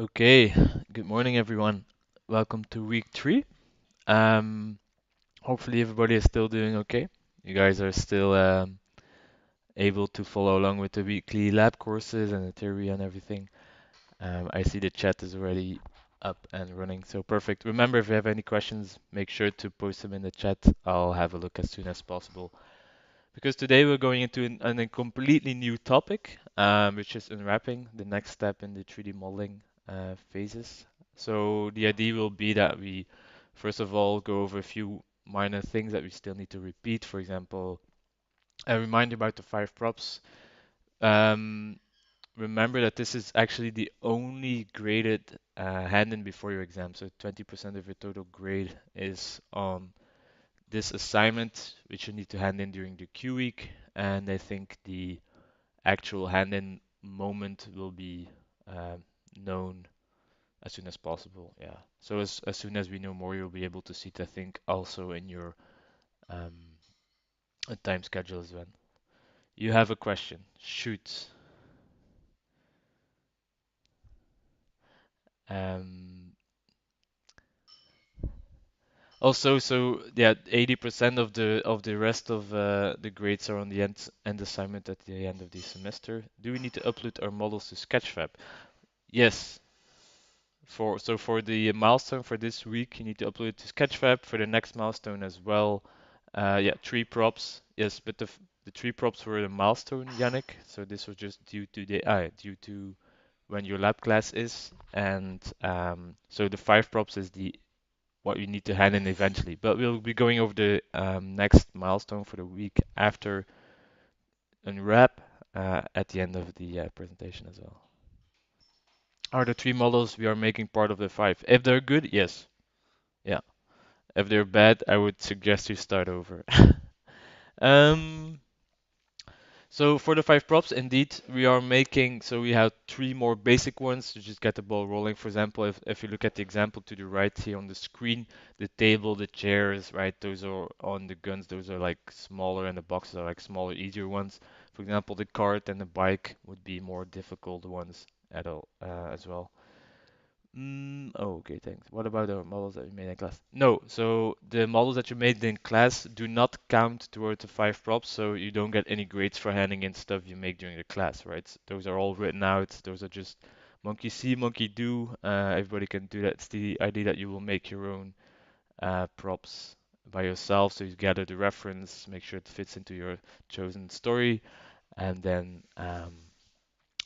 Okay, good morning everyone. Welcome to week 3. Um, Hopefully everybody is still doing okay. You guys are still able to follow along with the weekly lab courses and the theory and everything. I see the chat is already up and running, so perfect. Remember, if you have any questions, make sure to post them in the chat. I'll have a look as soon as possible. Because today we're going into a completely new topic, which is unwrapping, the next step in the 3D modeling phases. So the idea will be that we, first of all, go over a few minor things that we still need to repeat. For example, a reminder about the 5 props. Um, Remember that this is actually the only graded hand-in before your exam. So 20% of your total grade is on this assignment, which you need to hand in during the Q week, and I think the actual hand-in moment will be known as soon as possible. Yeah. So as soon as we know more, you'll be able to see it, I think, also in your um, time schedule as well. You have a question. Shoot. Um, Also, so yeah, 80% of the rest of the grades are on the end assignment at the end of the semester. Do we need to upload our models to Sketchfab? Yes. For the milestone for this week, you need to upload it to Sketchfab. For the next milestone as well, yeah, 3 props. Yes, but the 3 props were the milestone, Yannick. So this was just due to when your lab class is, and so the 5 props is the what you need to hand in eventually. But we'll be going over the next milestone for the week after unwrap at the end of the presentation as well. Are the 3 models we are making part of the 5? If they're good, yes. Yeah. If they're bad, I would suggest you start over. Um, so for the 5 props, indeed, we are making, so we have 3 more basic ones to just get the ball rolling. For example, if you look at the example to the right here on the screen, the table, the chairs, right, those are on the guns, those are like smaller and the boxes are like smaller, easier ones. For example, the cart and the bike would be more difficult ones at all, as well. Oh, okay, thanks. What about the models that you made in class? No, so the models that you made in class do not count towards the 5 props, so you don't get any grades for handing in stuff you make during the class, right? Those are all written out. Those are just monkey see, monkey do. Everybody can do that. It's the idea that you will make your own props by yourself, so you gather the reference, make sure it fits into your chosen story, and then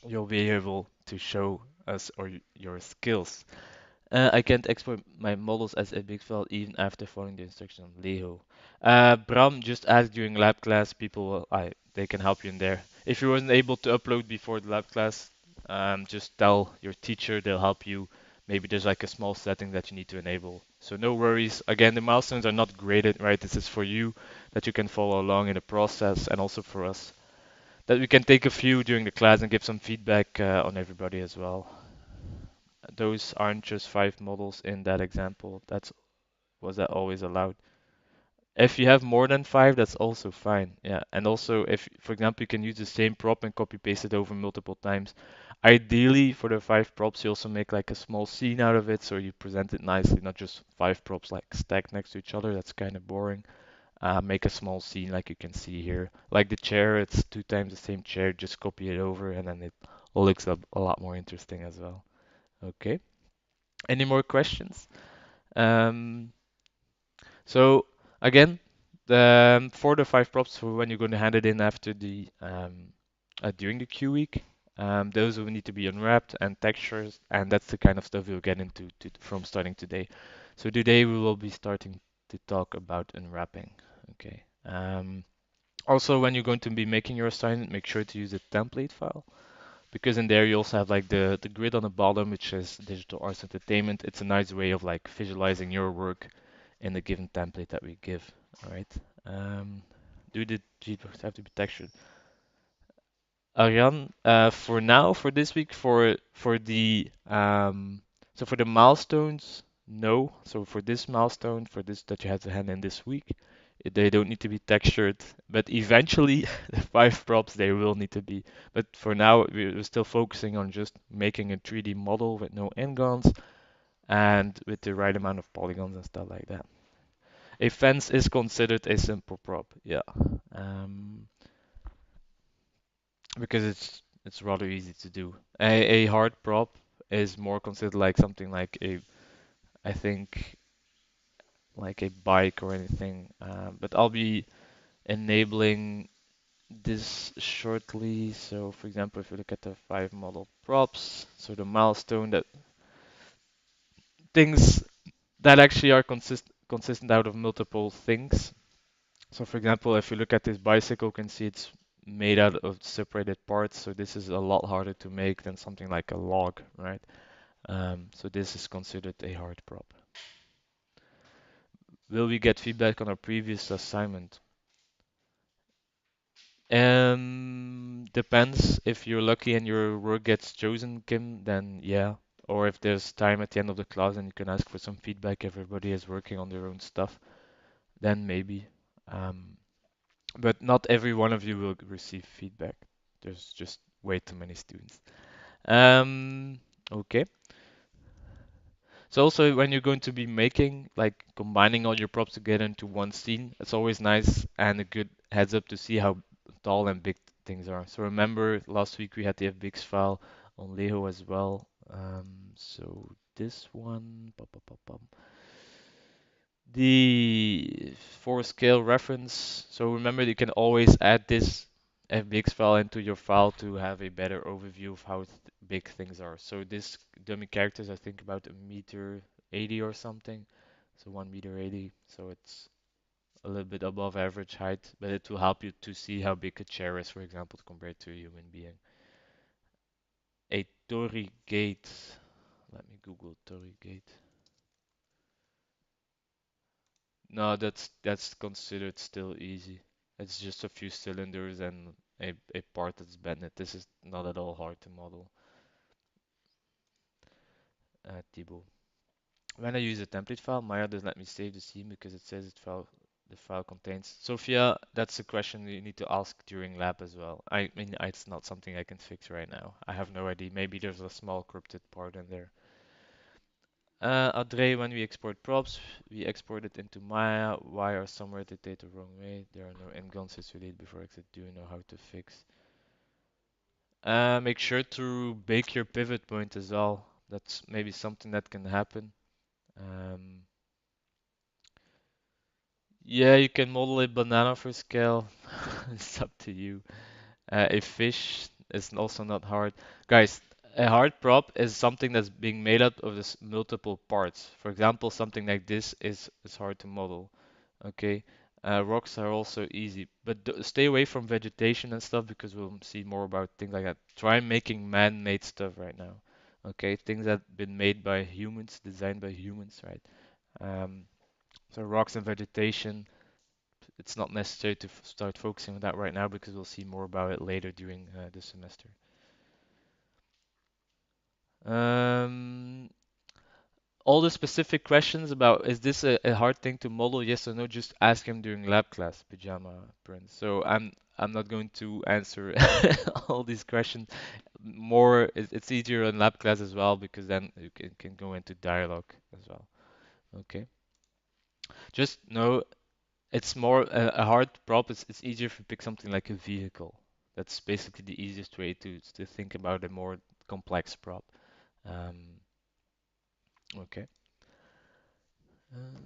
you'll be able to show us or your skills. I can't export my models as a big file even after following the instruction on Leho. Bram just asked during lab class, people they can help you in there. If you wasn't able to upload before the lab class, just tell your teacher, they'll help you. Maybe there's like a small setting that you need to enable. So no worries. Again, the milestones are not graded, right? This is for you that you can follow along in the process, and also for us that we can take a few during the class and give some feedback on everybody as well. Those aren't just 5 models in that example. That's was that always allowed. If you have more than 5, that's also fine. Yeah, and also if, for example, you can use the same prop and copy paste it over multiple times. Ideally, for the 5 props, you also make like a small scene out of it, so you present it nicely, not just 5 props like stacked next to each other. That's kind of boring. Make a small scene like you can see here. Like the chair, it's 2 times the same chair. Just copy it over, and then it looks a lot more interesting as well. Okay. Any more questions? Um, so again, for the 5 props for when you're going to hand it in after the during the Q week, those will need to be unwrapped and textures, and that's the kind of stuff we'll get into from starting today. So today we will be starting to talk about unwrapping. Okay. Also, when you're going to be making your assignment, make sure to use a template file because in there you also have like the grid on the bottom, which is digital arts entertainment. It's a nice way of like visualizing your work in the given template that we give. All right. Do the Gboks have to be textured? Arjan, for now, for this week, for the so for the milestones, no. So for this milestone, for this that you have to hand in this week, They don't need to be textured, but eventually the five props they will need to be. But for now, we're still focusing on just making a 3D model with no n-gons and with the right amount of polygons and stuff like that. A fence is considered a simple prop, yeah, um, because it's rather easy to do. A hard prop is more considered like something like a, I think, like a bike or anything. But I'll be enabling this shortly. So, for example, if you look at the five model props, so the milestone that things that actually are consistent out of multiple things. So, for example, if you look at this bicycle, you can see it's made out of separated parts. So this is a lot harder to make than something like a log, right? So this is considered a hard prop. Will we get feedback on our previous assignment? Depends. If you're lucky and your work gets chosen, Kim, then yeah. Or if there's time at the end of the class and you can ask for some feedback, everybody is working on their own stuff, then maybe. Um, but not every one of you will receive feedback. There's just way too many students. Okay. So also when you're going to be making, like combining all your props together into one scene, it's always nice and a good heads up to see how tall and big things are. So remember last week we had the FBX file on Lego as well. So this one, the for scale reference. So remember you can always add this FBX file into your file to have a better overview of how big things are. So this dummy characters I think about 1 meter 80 or something. So 1 meter 80. So it's a little bit above average height, but it will help you to see how big a chair is, for example, compared to a human being. A Torii gate. Let me Google Torii gate. No, that's considered still easy. It's just a few cylinders and a part that's bended. This is not at all hard to model, Thibaut. When I use a template file, Maya doesn't let me save the scene because it says the file contains. Sophia, that's a question you need to ask during lab as well. I mean, it's not something I can fix right now. I have no idea. Maybe there's a small corrupted part in there. Audrey, when we export props, we export it into Maya. Why are some worded data wrong way? There are no n-gons related before exit. Do you know how to fix? Make sure to bake your pivot point as well. That's maybe something that can happen. Um, yeah, you can model a banana for scale. It's up to you. A fish is also not hard. Guys, a hard prop is something that's being made up of this multiple parts. For example, something like this is hard to model. Okay. Rocks are also easy, but stay away from vegetation and stuff because we'll see more about things like that. Try making man-made stuff right now. Okay, things that have been made by humans, designed by humans, right? Um, so rocks and vegetation, it's not necessary to start focusing on that right now because we'll see more about it later during the semester. Um, all the specific questions about is this a hard thing to model, yes or no, just ask him during lab class, Pajama Prince. So I'm not going to answer all these questions. More, it's easier in lab class as well because then you can go into dialogue as well. Okay. Just know it's more a hard prop. It's easier if you pick something like a vehicle. That's basically the easiest way to think about a more complex prop. Um, okay. Uh,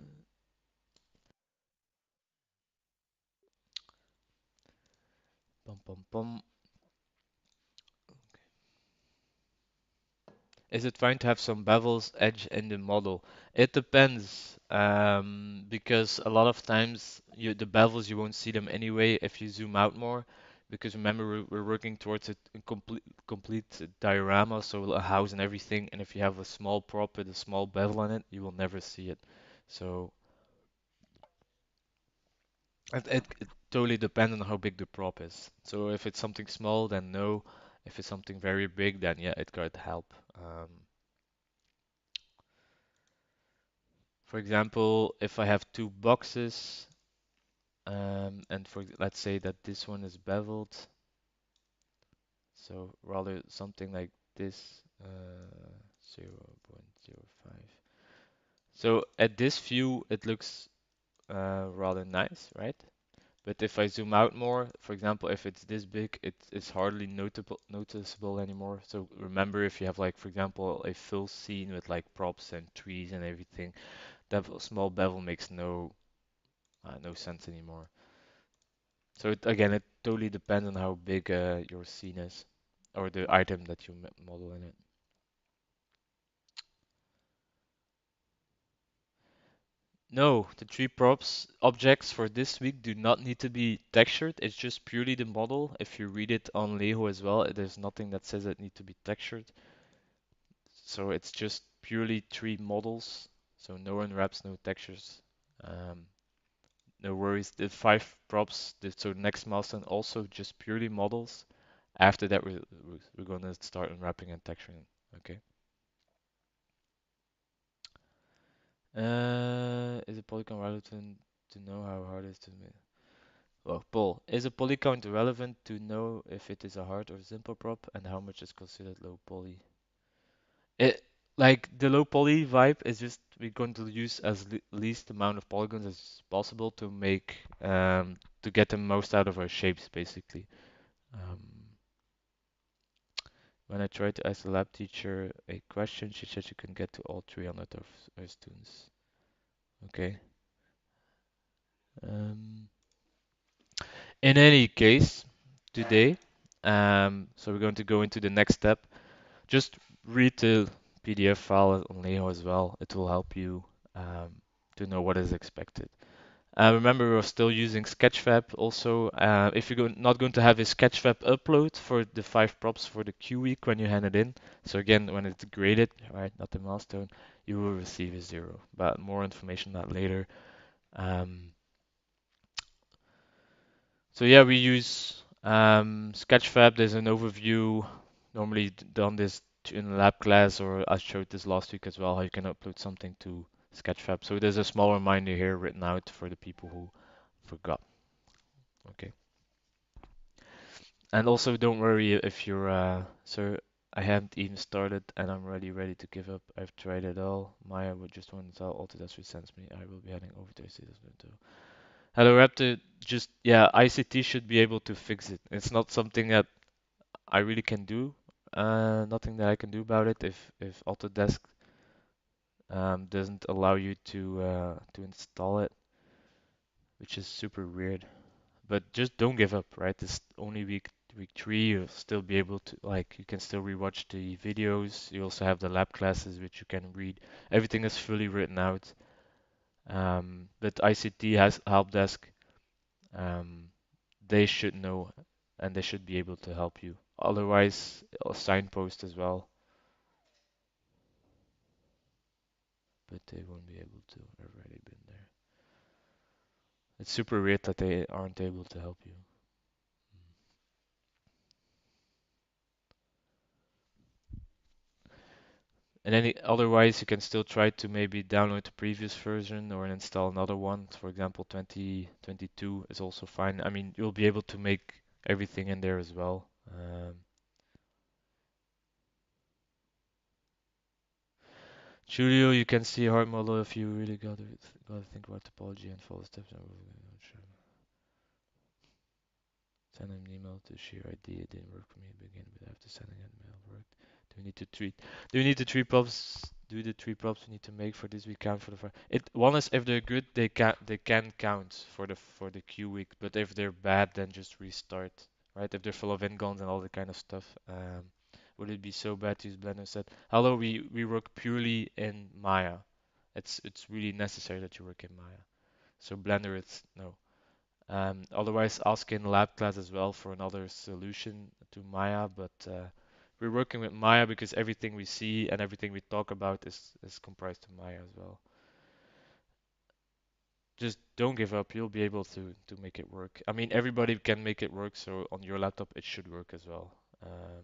Pum, pum, pum. Is it fine to have some bevels edge in the model? It depends, because a lot of times the bevels you won't see them anyway if you zoom out more. Because remember we're working towards a complete diorama, so a house and everything. And if you have a small prop with a small bevel on it, you will never see it. So it totally depends on how big the prop is. So if it's something small, then no. If it's something very big, then yeah, it could help. For example, if I have two boxes, And for let's say that this one is beveled, so rather something like this, 0.05. So at this view, it looks rather nice, right? But if I zoom out more, for example, if it's this big, it's hardly noticeable anymore. So remember, if you have like, for example, a full scene with like props and trees and everything, that small bevel makes no sense anymore. So again, it totally depends on how big your scene is, or the item that you model in it. No, the three props objects for this week do not need to be textured. It's just purely the model. If you read it on Lego as well, there's nothing that says it need to be textured. So it's just purely three models. So no unwraps, no textures. Um, no worries. The five props, so next milestone also just purely models. After that, we're gonna start unwrapping and texturing. Okay. Is a polygon relevant to know how hard it is to make? Well, Paul, is a poly count relevant to know if it is a hard or simple prop and how much is considered low poly? It like the low poly vibe is just we're going to use as least amount of polygons as possible to make to get the most out of our shapes basically. Um, when I tried to ask the lab teacher a question, she said she couldn't get to all 300 of her students. Okay. Um, in any case, today, so we're going to go into the next step. Just read the PDF file on Leo as well. It will help you um, to know what is expected. Remember, we're still using Sketchfab. Also, if you're not going to have a Sketchfab upload for the five props for the Q week when you hand it in, so again, when it's graded, right, not the milestone, you will receive a 0. But more information on that later. Um, so yeah, we use Sketchfab. There's an overview. Normally done this in lab class, or I showed this last week as well, how you can upload something to Sketchfab. So there's a small reminder here written out for the people who forgot. Okay. And also don't worry if you're so I haven't even started and I'm really ready to give up. I've tried it all. Maya would just want to tell Autodesk resends me. I will be heading over to see this window. Hello Raptor, just yeah, ICT should be able to fix it. It's not something that I really can do. Nothing that I can do about it if Autodesk doesn't allow you to install it, which is super weird. But just don't give up, right? It's only week three. You'll still be able to like you can still rewatch the videos. You also have the lab classes which you can read. Everything is fully written out. But ICT has help desk. Um, they should know and they should be able to help you. Otherwise, a signpost as well, but they won't be able to. I've already been there. It's super weird that they aren't able to help you. And otherwise, you can still try to maybe download the previous version or install another one. For example, 2022 is also fine. I mean, you'll be able to make everything in there as well. Julio, you can see a hard model if you really gotta think about topology and follow steps. Send an email to share ID. It didn't work for me at the beginning, but after sending an email, it worked. Do we need to treat? Do we need the three props? Do the three props we need to make for this week count for the fire? It one is if they're good, they can count for the Q week, but if they're bad, then just restart, right? If they're full of ingons and all that kind of stuff, would it be so bad to use Blender instead? Hello, we work purely in Maya. It's really necessary that you work in Maya. So Blender, it's no. Otherwise, ask in lab class as well for another solution to Maya, but we're working with Maya because everything we see and everything we talk about is comprised of Maya as well. Just don't give up. You'll be able to make it work. I mean, everybody can make it work, so on your laptop it should work as well. Um,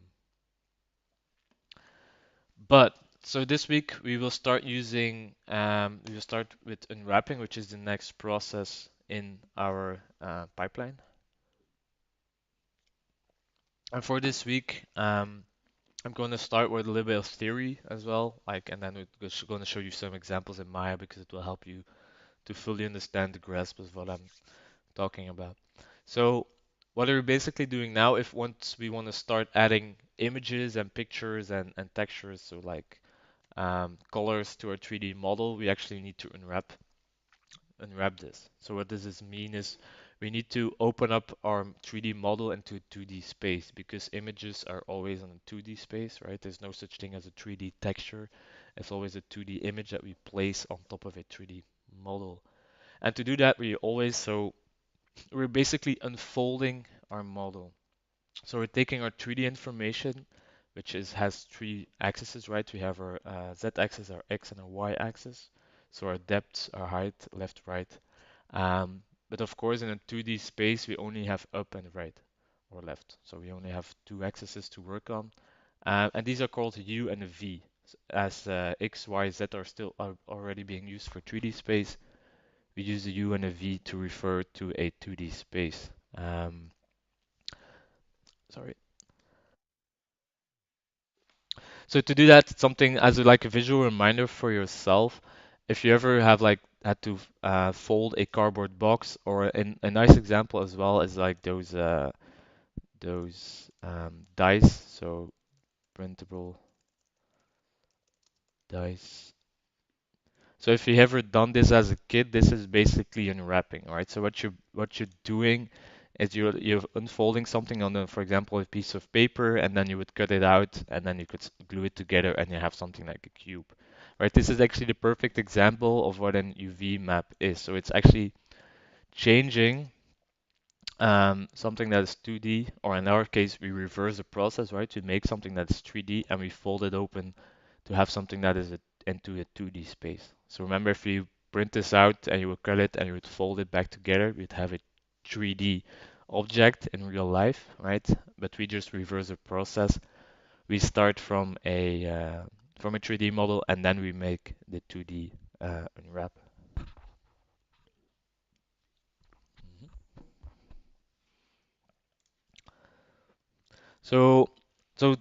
but so this week we will start using we will start with unwrapping, which is the next process in our pipeline. And for this week, I'm going to start with a little bit of theory as well, like, and then we're going to show you some examples in Maya because it will help you to fully understand the grasp of what I'm talking about. So, what we're basically doing now, if once we want to start adding images and pictures and textures, so like colors to our 3D model, we actually need to unwrap this. So what does this mean is we need to open up our 3D model into 2D space because images are always in a 2D space, right? There's no such thing as a 3D texture. It's always a 2D image that we place on top of a 3D model. And to do that, we're basically unfolding our model. So we're taking our 3D information, which has three axes, right? We have our z-axis, our x, and our y-axis. So our depth, our height, left, right. But of course, in a 2D space, we only have up and right or left. So we only have two axes to work on. And these are called U and a V. As X, Y, Z are already being used for 3D space, we use a U and a V to refer to a 2D space. Sorry. So to do that, something as like a visual reminder for yourself, if you ever have like had to fold a cardboard box, or a nice example as well is like those dice, so printable dice. So if you ever done this as a kid, this is basically unwrapping, right? So what you're doing is you're unfolding something on for example, a piece of paper, and then you would cut it out, and then you could glue it together, and you have something like a cube, right? This is actually the perfect example of what an UV map is. So it's actually changing something that is 2D, or in our case, we reverse the process, right? To make something that's 3D, and we fold it open to have something that is into a 2D space. So remember, if you print this out and you would cut it and you would fold it back together, we'd have a 3D object in real life, right? But we just reverse the process. We start from a 3D model, and then we make the 2D unwrap. Mhm. So, so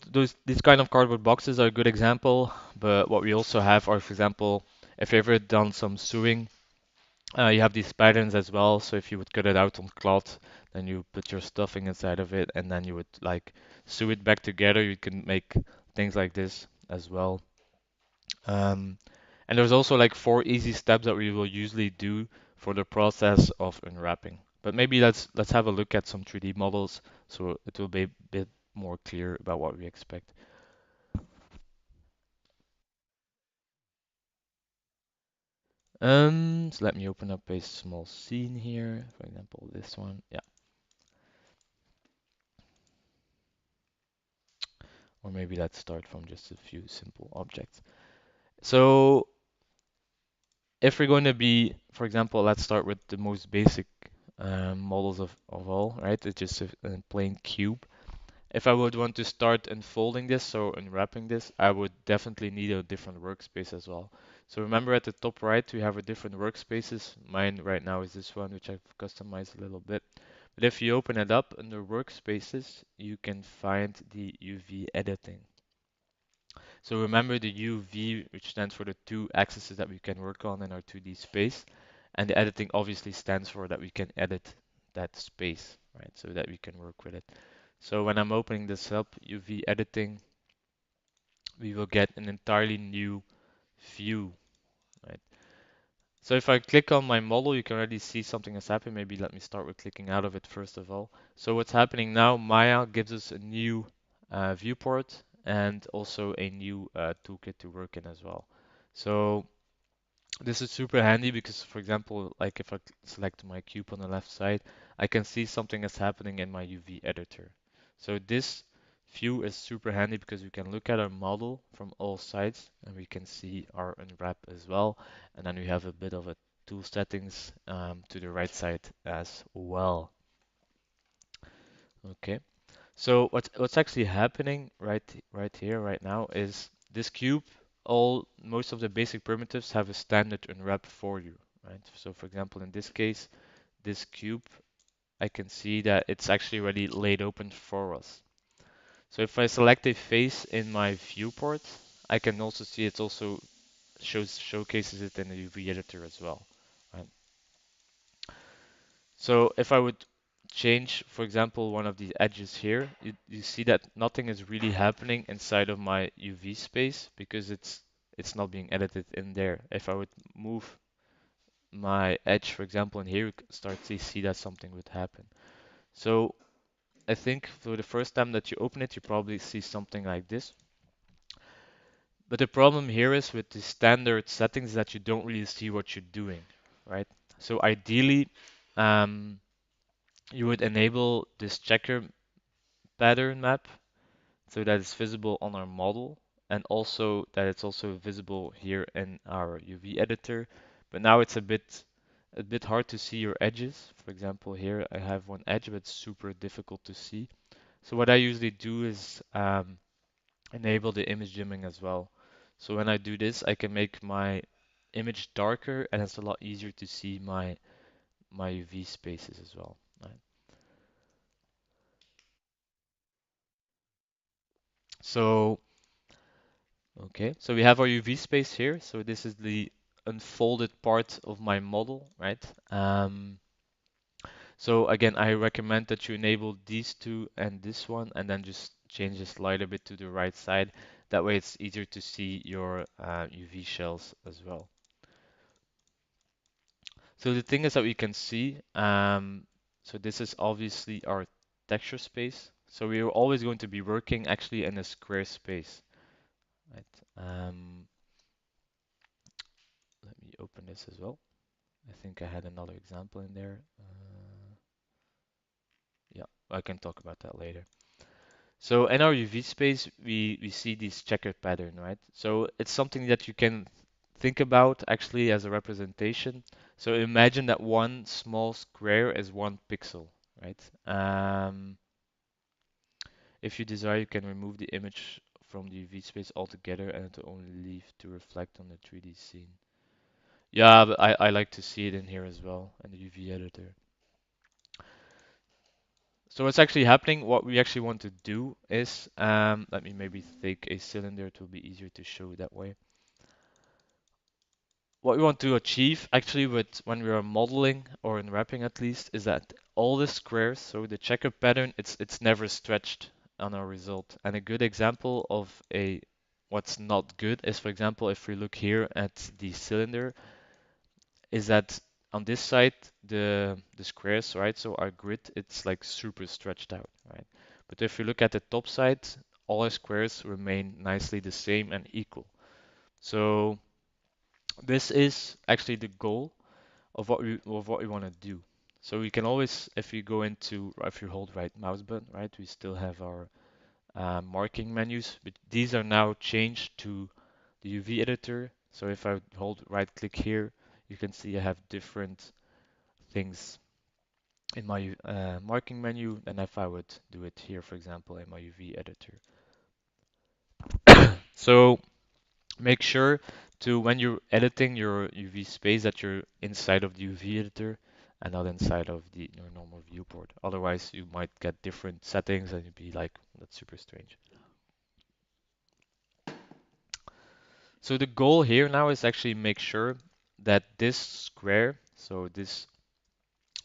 these kind of cardboard boxes are a good example, but what we also have are, for example, if you ever done some sewing, you have these patterns as well. So if you would cut it out on cloth, then you put your stuffing inside of it, and then you would like sew it back together. You can make things like this as well. Um, and there's also like four easy steps that we will usually do for the process of unwrapping. But maybe let's have a look at some 3D models so it will be a bit more clear about what we expect. So let me open up a small scene here. For example, this one. Yeah. Or maybe let's start from just a few simple objects. So if we're going to be, for example, let's start with the most basic models of all, right? It's just a plain cube. If I would want to start unfolding this, so unwrapping this, I would definitely need a different workspace as well. So remember at the top right, we have a different workspaces. Mine right now is this one, which I've customized a little bit. But if you open it up under workspaces, you can find the UV editing. So remember the UV, which stands for the two axes that we can work on in our 2D space. And the editing obviously stands for that we can edit that space, right? So that we can work with it. So when I'm opening this up, UV editing, we will get an entirely new view, right? So if I click on my model, you can already see something has happened. Maybe let me start with clicking out of it first of all. So what's happening now, Maya gives us a new viewport and also a new toolkit to work in as well. So this is super handy because, for example, like if I select my cube on the left side, I can see something is happening in my UV editor. So this view is super handy because we can look at our model from all sides and we can see our unwrap as well. And then we have a bit of a tool settings to the right side as well. Okay. So what's actually happening right here right now is this cube, all most of the basic primitives have a standard unwrap for you, right? So for example, in this case, this cube, I can see that it's actually already laid open for us. So if I select a face in my viewport, I can also see it also showcases it in the UV editor as well. Right? So if I would change, for example, one of these edges here, you see that nothing is really happening inside of my UV space because it's not being edited in there. If I would move my edge, for example, in here, you start to see that something would happen. So I think for the first time that you open it, you probably see something like this. But the problem here is with the standard settings that you don't really see what you're doing, right? So ideally, um, you would enable this checker pattern map so that it's visible on our model and also that it's also visible here in our UV editor. But now it's a bit hard to see your edges. For example, here I have one edge, but it's super difficult to see. So what I usually do is enable the image dimming as well. So when I do this, I can make my image darker and it's a lot easier to see my UV spaces as well. Right? So okay, so we have our UV space here. So this is the unfolded part of my model, right? So again, I recommend that you enable these two and this one, and then just change the slider a bit to the right side. That way it's easier to see your UV shells as well. So the thing is that we can see, so this is obviously our texture space. So we are always going to be working actually in a square space, right? Let me open this as well. I think I had another example in there. Yeah, I can talk about that later. So in our UV space, we see this checkered pattern, right? So it's something that you can think about actually as a representation. So imagine that one small square is one pixel, right? If you desire, you can remove the image from the UV space altogether and it will only leave to reflect on the 3D scene. Yeah, but I like to see it in here as well in the UV editor. So what's actually happening, what we actually want to do is, let me maybe take a cylinder, it will be easier to show that way. What we want to achieve actually with when we are modeling or in wrapping at least is that all the squares, so the checker pattern, it's never stretched on our result. And a good example of a what's not good is, for example, if we look here at the cylinder, is that on this side the squares, right? So our grid, it's like super stretched out, right? But if you look at the top side, all our squares remain nicely the same and equal. So this is actually the goal of what we want to do. So we can always, if you go into, if you hold right mouse button, right, we still have our marking menus, but these are now changed to the UV editor. So if I hold right click here, you can see I have different things in my marking menu than if I would do it here, for example, in my UV editor. So make sure to, when you're editing your UV space, that you're inside of the UV editor and not inside of your normal viewport. Otherwise, you might get different settings and you'd be like, that's super strange. So the goal here now is actually make sure that this square, so this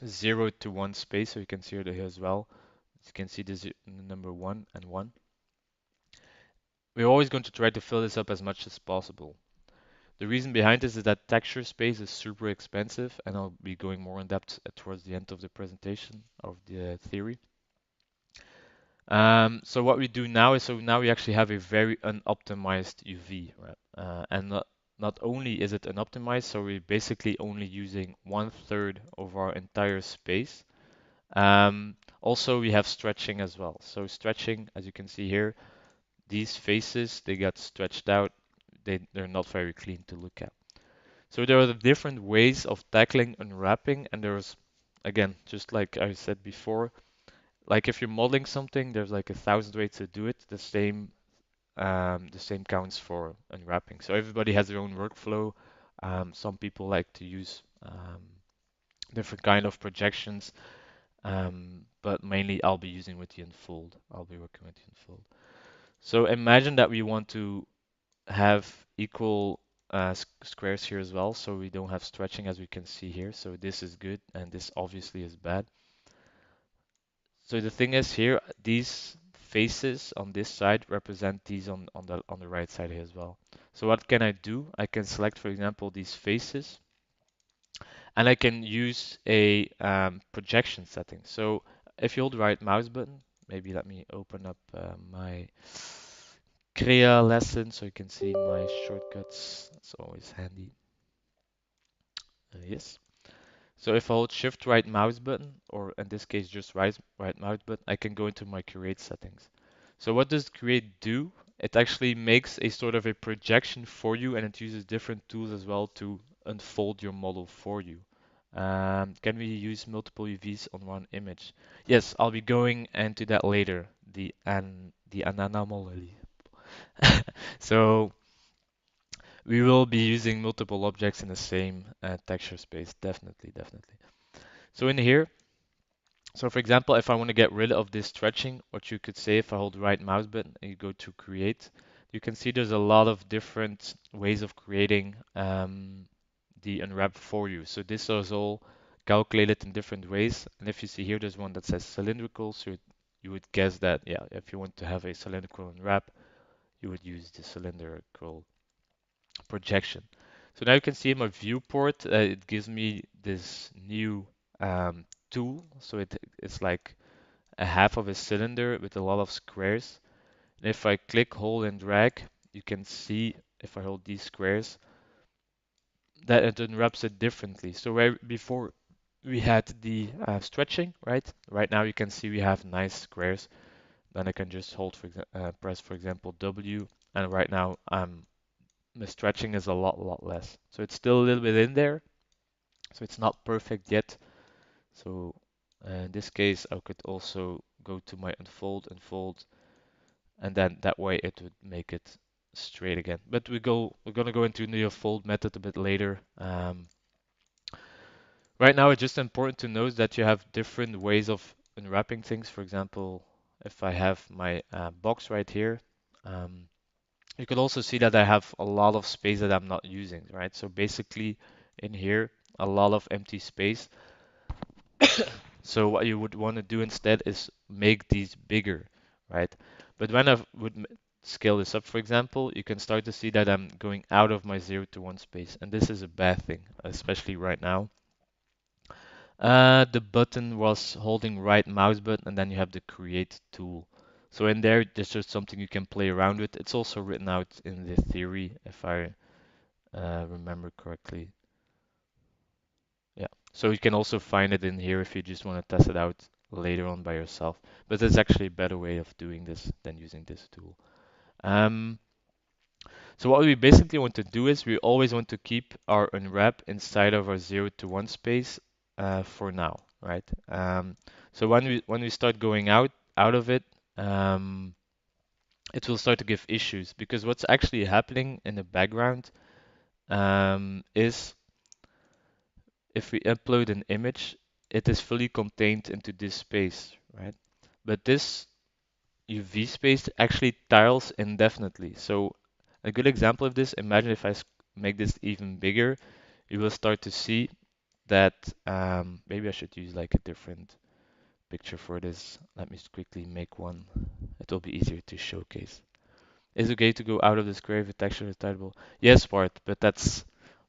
0 to 1 space, so you can see it here as well. You can see this number 1 and 1. We're always going to try to fill this up as much as possible. The reason behind this is that texture space is super expensive, and I'll be going more in depth towards the end of the presentation of the theory. So what we do now is, so now we actually have a very unoptimized UV, right? And not only is it unoptimized, so we're basically only using 1/3 of our entire space. Also, we have stretching as well. So stretching, as you can see here, these faces, they got stretched out. They're not very clean to look at. So there are the different ways of tackling unwrapping, and there's, again, just like I said before, like if you're modeling something, there's like 1,000 ways to do it. The same counts for unwrapping. So everybody has their own workflow. Some people like to use different kind of projections, but mainly I'll be using with the unfold. I'll be working with the unfold. So imagine that we want to have equal squares here as well, so we don't have stretching as we can see here. So this is good, and this obviously is bad. So the thing is here, these faces on this side represent these on the right side here as well. So what can I do? I can select, for example, these faces, and I can use a projection setting. So if you hold the right mouse button, maybe let me open up my Crea lesson so you can see my shortcuts. It's always handy. Yes. So if I hold Shift right mouse button, or in this case just right mouse button, I can go into my create settings. So what does create do? It actually makes a sort of a projection for you, and it uses different tools as well to unfold your model for you. Can we use multiple UVs on one image? Yes, I'll be going into that later. The anomaly. So we will be using multiple objects in the same texture space. Definitely, definitely. So in here, so for example, if I want to get rid of this stretching, what you could say if I hold the right mouse button and you go to create, you can see there's a lot of different ways of creating the unwrap for you. So this is all calculated in different ways. And if you see here, there's one that says cylindrical. So you would guess that, yeah, if you want to have a cylindrical unwrap, you would use the cylindrical projection. So now you can see in my viewport, it gives me this new tool. So it's like a half of a cylinder with a lot of squares. And if I click, hold, and drag, you can see if I hold these squares that it unwraps it differently. So where before we had the stretching, right? Right now you can see we have nice squares. Then I can just hold, press for example W, and right now the stretching is a lot less. So it's still a little bit in there. So it's not perfect yet. So in this case, I could also go to my unfold, and then that way it would make it straight again. But we're gonna go into the unfold method a bit later. Right now, it's just important to note that you have different ways of unwrapping things. For example, if I have my box right here, um, you can also see that I have a lot of space that I'm not using, right? So basically, in here, a lot of empty space. So what you would want to do instead is make these bigger, right? But when I would scale this up, for example, you can start to see that I'm going out of my 0 to 1 space, and this is a bad thing, especially right now. The button was holding right mouse button, and then you have the create tool. So in there, there's just something you can play around with. It's also written out in the theory, if I remember correctly. Yeah. So you can also find it in here if you just want to test it out later on by yourself. But there's actually a better way of doing this than using this tool. Um, so what we basically want to do is we always want to keep our unwrap inside of our 0 to 1 space for now, right? So when we start going out of it, um, it will start to give issues because what's actually happening in the background is if we upload an image, it is fully contained into this space, right? But this UV space actually tiles indefinitely. So a good example of this, imagine if I make this even bigger, you will start to see that maybe I should use like a different picture for this. Let me quickly make one. It will be easier to showcase. Is it okay to go out of the square if the texture is tileable? Yes, Bart, but that's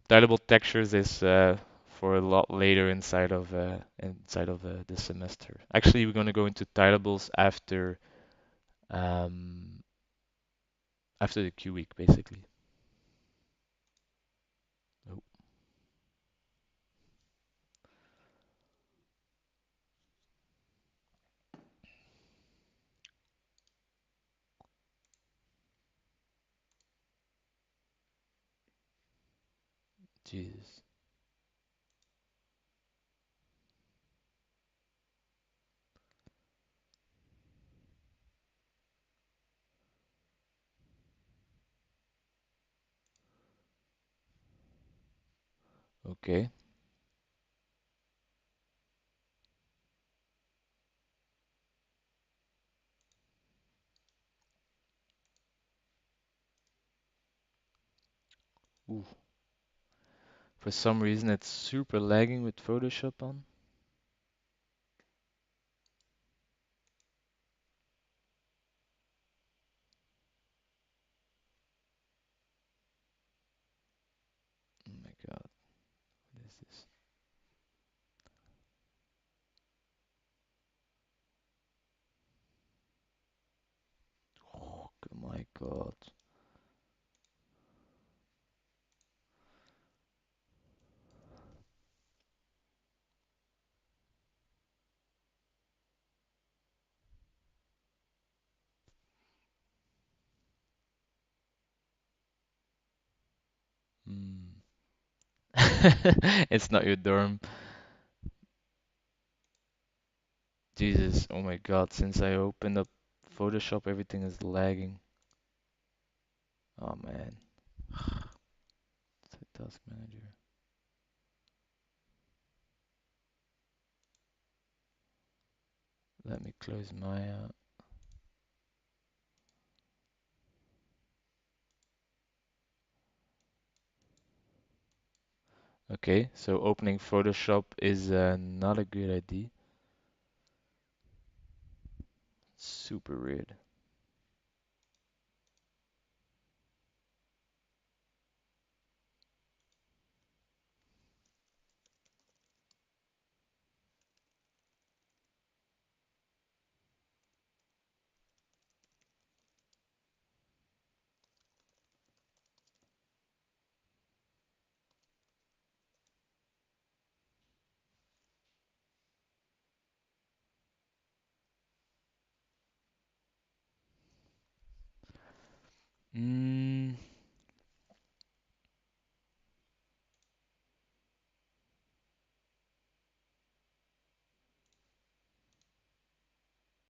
tileable textures is for a lot later inside of the semester. Actually, we're going to go into tileables um, after the Q week, basically. Oh, Jesus. Okay. Ooh. For some reason it's super lagging with Photoshop on. Oh my god, what is this? Oh my god. Hmm. It's not your dorm. Jesus, oh my god, since I opened up Photoshop, everything is lagging. Oh man. Set task manager. Let me close my Okay, so opening Photoshop is not a good idea. Super weird.